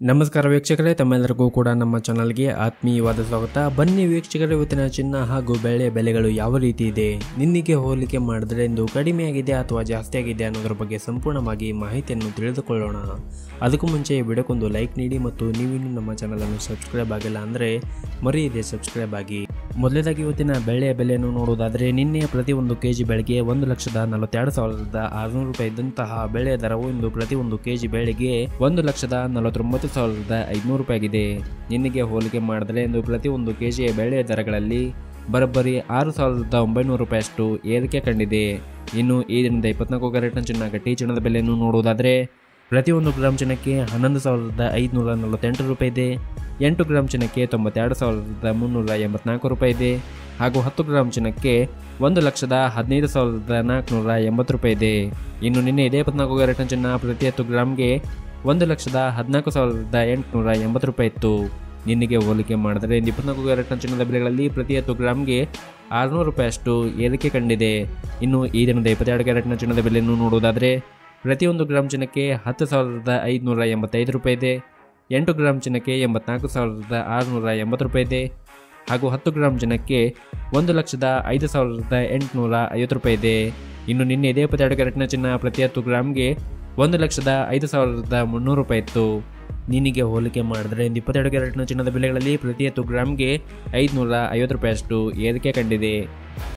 ನಮಸ್ಕಾರ ವೀಕ್ಷಕರೇ, ತಮ್ಮೆಲ್ಲರಿಗೂ ಕೂಡ ನಮ್ಮ ಚಾನಲ್ಗೆ ಆತ್ಮೀಯವಾದ ಸ್ವಾಗತ. ಬನ್ನಿ ವೀಕ್ಷಕರೇ, ಇವತ್ತಿನ ಚಿನ್ನ ಹಾಗೂ ಬೆಳ್ಳಿಯ ಬೆಲೆಗಳು ಯಾವ ರೀತಿ ಇದೆ, ನಿನ್ನೆಗೆ ಹೋಲಿಕೆ ಮಾಡಿದ್ರೆ ಇಂದು ಕಡಿಮೆ ಆಗಿದೆ ಅಥವಾ ಜಾಸ್ತಿ ಆಗಿದೆ ಅನ್ನೋದ್ರ ಬಗ್ಗೆ ಸಂಪೂರ್ಣವಾಗಿ ಮಾಹಿತಿಯನ್ನು ತಿಳಿದುಕೊಳ್ಳೋಣ. ಅದಕ್ಕೂ ಮುಂಚೆ ವಿಡಿಯೋಕ್ಕೊಂದು ಲೈಕ್ ನೀಡಿ ಮತ್ತು ನೀವಿನ್ನೂ ನಮ್ಮ ಚಾನಲನ್ನು ಸಬ್ಸ್ಕ್ರೈಬ್ ಆಗಿಲ್ಲ ಅಂದರೆ ಮರೆಯದೆ ಸಬ್ಸ್ಕ್ರೈಬ್ ಆಗಿ. ಮೊದಲನೇದಾಗಿ ಇವತ್ತಿನ ಬೆಳ್ಳಿಯ ಬೆಲೆಯನ್ನು ನೋಡುವುದಾದರೆ, ನಿನ್ನೆ ಪ್ರತಿ 1 ಕೆಜಿ ಬೆಳೆಗೆ 1,42,600 ರೂಪಾಯಿ ಇದ್ದಂತಹ ಬೆಳೆಯ ದರವು ಇಂದು ಪ್ರತಿ 1 ಕೆಜಿ ಬೆಳೆಗೆ 1,49,500 ರೂಪಾಯಿ ಆಗಿದೆ. ನಿನ್ನೆಗೆ ಹೋಲಿಕೆ ಮಾಡಿದರೆ ಇಂದು ಪ್ರತಿ 1 ಕೆಜಿಯ ಬೆಳೆಯ ದರಗಳಲ್ಲಿ ಬರೋಬ್ಬರಿ 6,900 ರೂಪಾಯಿಯಷ್ಟು ಏರಿಕೆ ಕಂಡಿದೆ. ಇನ್ನು ಈ ದಿನದ 24 ಕ್ಯಾರೆಟ್ನ ಚಿನ್ನ ಗಟ್ಟಿ ಚಿನ್ನದ ಬೆಲೆಯನ್ನು ನೋಡುವುದಾದರೆ, ಪ್ರತಿ 1 ಗ್ರಾಮ್ ಚಿನ್ನಕ್ಕೆ 11,548 ರೂಪಾಯಿ ಇದೆ. 8 ಗ್ರಾಮ್ ಚಿನ್ನಕ್ಕೆ 92,384 ರೂಪಾಯಿ ಇದೆ. ಹಾಗೂ 10 ಗ್ರಾಮ್ ಚಿನ್ನಕ್ಕೆ 1,15,480 ರೂಪಾಯಿ ಇದೆ. ಇನ್ನು ನಿನ್ನೆ ಇದೇ 24 ಕ್ಯಾರೆಟ್ನ ಚಿನ್ನ ಪ್ರತಿ 10 ಗ್ರಾಮ್ಗೆ 1,14,880 ರೂಪಾಯಿ ಇತ್ತು. ನಿನ್ನೆಗೆ ಹೋಲಿಕೆ ಮಾಡಿದರೆ 24 ಕ್ಯಾರೆಟ್ನ ಚಿನ್ನದ ಬೆಲೆಗಳಲ್ಲಿ ಪ್ರತಿ 10 ಗ್ರಾಮ್ಗೆ 600 ರೂಪಾಯಿಯಷ್ಟು ಏರಿಕೆ ಕಂಡಿದೆ. ಇನ್ನು ಈ ದಿನದ 22 ಕ್ಯಾರೆಟ್ನ ಚಿನ್ನದ ಬೆಲೆಯನ್ನು ನೋಡುವುದಾದರೆ, ಪ್ರತಿ 1 ಗ್ರಾಮ್ ಚಿನ್ನಕ್ಕೆ 10,585 ರೂಪಾಯಿ ಇದೆ. 8 ಗ್ರಾಮ್ ಚಿನ್ನಕ್ಕೆ 84,680 ರೂಪಾಯಿ ಇದೆ. ಹಾಗೂ 10 ಗ್ರಾಮ್ ಚಿನ್ನಕ್ಕೆ 1,05,850 ರೂಪಾಯಿ ಇದೆ. ಇನ್ನು ನಿನ್ನೆ ಇದೇ 22 ಕ್ಯಾರೆಟ್ನ ಚಿನ್ನ ಪ್ರತಿ 10 ಗ್ರಾಮ್ಗೆ 1,05,300 ರೂಪಾಯಿ ಇತ್ತು. ನಿನ್ನೆಗೆ ಹೋಲಿಕೆ ಮಾಡಿದರೆ 22 ಕ್ಯಾರೆಟ್ನ ಚಿನ್ನದ ಬೆಲೆಗಳಲ್ಲಿ ಪ್ರತಿ 10 ಗ್ರಾಮ್ಗೆ 550 ರೂಪಾಯಿಯಷ್ಟು ಏರಿಕೆ ಕಂಡಿದೆ.